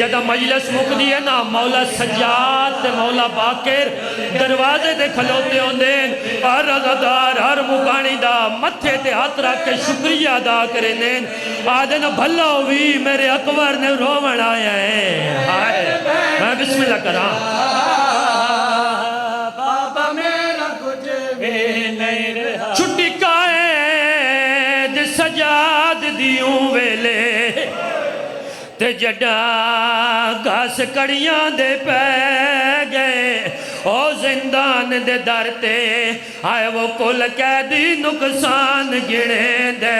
Jeddah مجلس مقدی ہے نا مولا سجاد تے مولا باقر دروازے دے کھلوتے ہوں دین ہر رضادار ہر مکانی دا متھے تے ہاتھ رکھ کے شکریہ ادا کریں دین آدھن بھلا ہوئی میرے اکبر نے رومن آیا ہے ہائے میں بسم اللہ کرا بابا میرا کچھ بھی نہیں رہا چھٹی قائد سجاد دیوں ویلے تے جڈا گھاس کڑیاں دے پہ گئے او زندان دے در تے آئے وہ کل قیدی نقصان گنے دے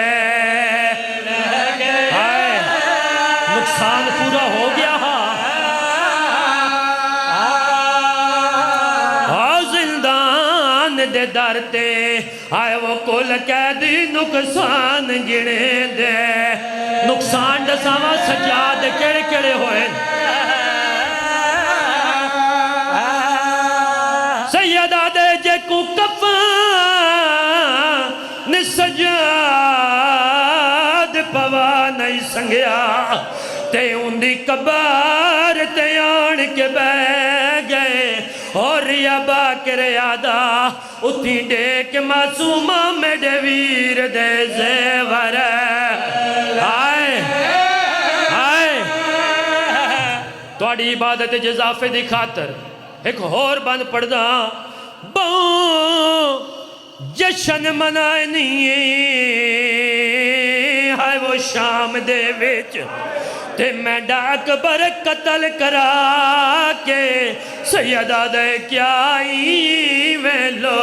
آئے نقصان پورا ہو گیا زندان دے در تے آئے وہ کل قیدی نقصان گنے دے نقصان دساوا سجاد کیڑے کیڑے ہوئے سیدہ دے جے کو کفن سجاد پوا نہیں سنگیا تے اندی قبر تے آن کے بہ گئے اور یا باکر یادا اتھی ڈیک معصومہ میڈے ویر دے زیور آئے آئے توڑی عبادت جزافے دی خاطر ایک اور بند پڑھدا بہوں جشن منائے نہیں ہے وہ شام دے وچ تے میں ڈاک بر قتل کرا کے سیدہ دے کیا ویلو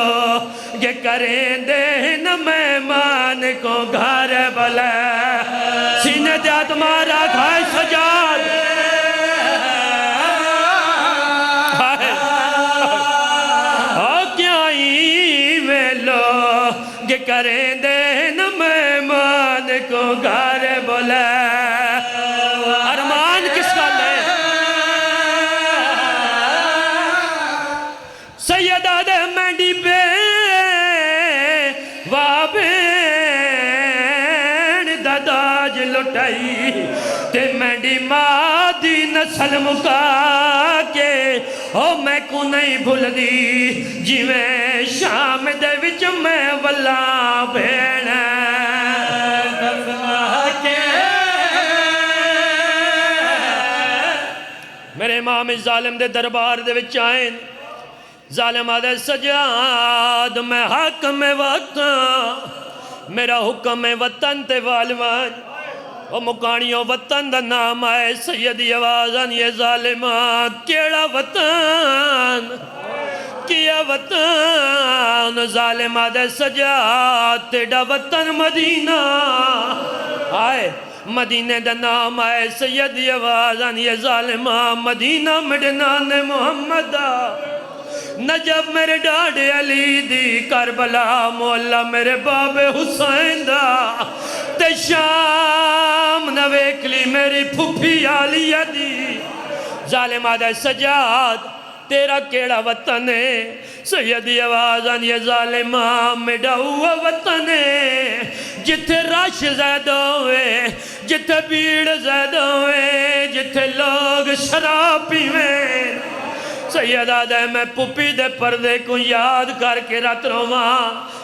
یہ کریں دے نہ مہمان کو گھر بلے سینے دیات مارا کھائے سجاد کیا ویلو یہ کریں دے نہ مہمان کو گھر بلے سیدہ دے مینڈی بے وابین داداج لٹائی تے مینڈی مادی نسل مکا کے او میں کو نہیں بھول دی جی میں شام دے وچ میں واللہ بین میرے امام ظالم دے دربار دے وچ آئیں ظالم آدھے سجاد میں حاکم وطن میرا حکم وطن تے والوان او مکانیوں وطن دا نام آئے سیدی آوازان یہ ظالمان کیڑا وطن کیا وطن ظالم آدھے سجاد تیڑا وطن مدینہ آئے مدینہ دا نام آئے سیدی آوازان یہ ظالمان مدینہ مڈنان محمد نجب میرے ڈاڑے علی دی کربلا مولا میرے باب حسین دا تے شام نویکلی میری پھوپھی علیہ دی ظالم آدھے سجاد تیرا کیڑا وطن ہے سیدی آوازان یہ ظالمہ میڈا ہوا وطن ہے جتھے رش زیادہ ہوئے جتھے بیڑ زیادہ ہوئے جتھے لوگ شراب پیویں سیدہ دے میں پپی دے پردے کو یاد کر کے رات رواں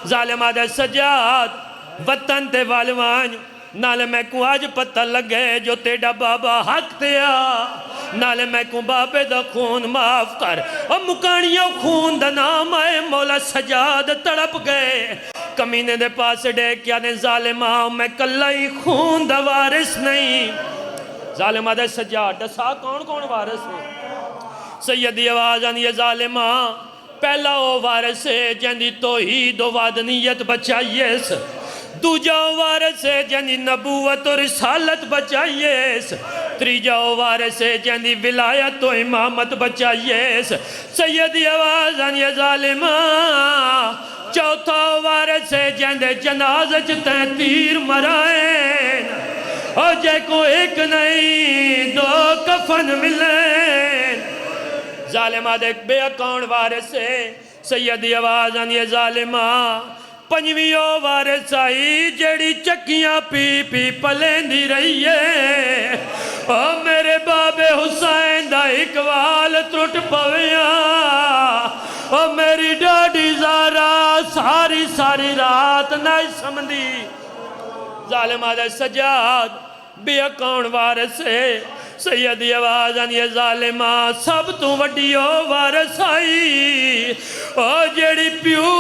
ظالمہ دے سجاد وطن تے والوان نالے میں کو آج پتہ لگے جو تیڑا بابا حق تیا نالے میں کو بابے دا خون معاف کر اور مکانیوں خون دا نام آئے مولا سجاد تڑپ گئے کمینے دے پاس ڈے کیا نے ظالمہ میں کلائی خون دا وارث نہیں ظالمہ دے سجاد ڈسا کون کون وارث ہے سیدی آوازان یہ ظالمہ پہلا او وارث ہے جندی توحید و وادنیت بچائیس دوجا او وارث ہے جندی نبوت و رسالت بچائیس تریجا او وارث ہے جندی ولایت و امامت بچائیس سیدی آوازان یہ ظالمہ چوتھا او وارث ہے جندے جنازہ چتیں تیر مرائیں اور جے کو ایک نہیں دو کفن ملیں ظالمہ دیکھ بے اکاؤنٹ وارث ہے سیدی آوازان یہ ظالمہ پنجویوں وارث آئی جڑی چکیاں پی پی پلیں دی رہی ہے او میرے باپ جناب حسین دا اقوال ٹوٹ پویاں او میری ڈاڈی زارا ساری ساری رات نہیں سمندی ظالم آدھے سجاد بیا کون وارث ہے سیدی آواز آنی ظالمہ سب تو وڈیو وارث آئی او جیڑی پیو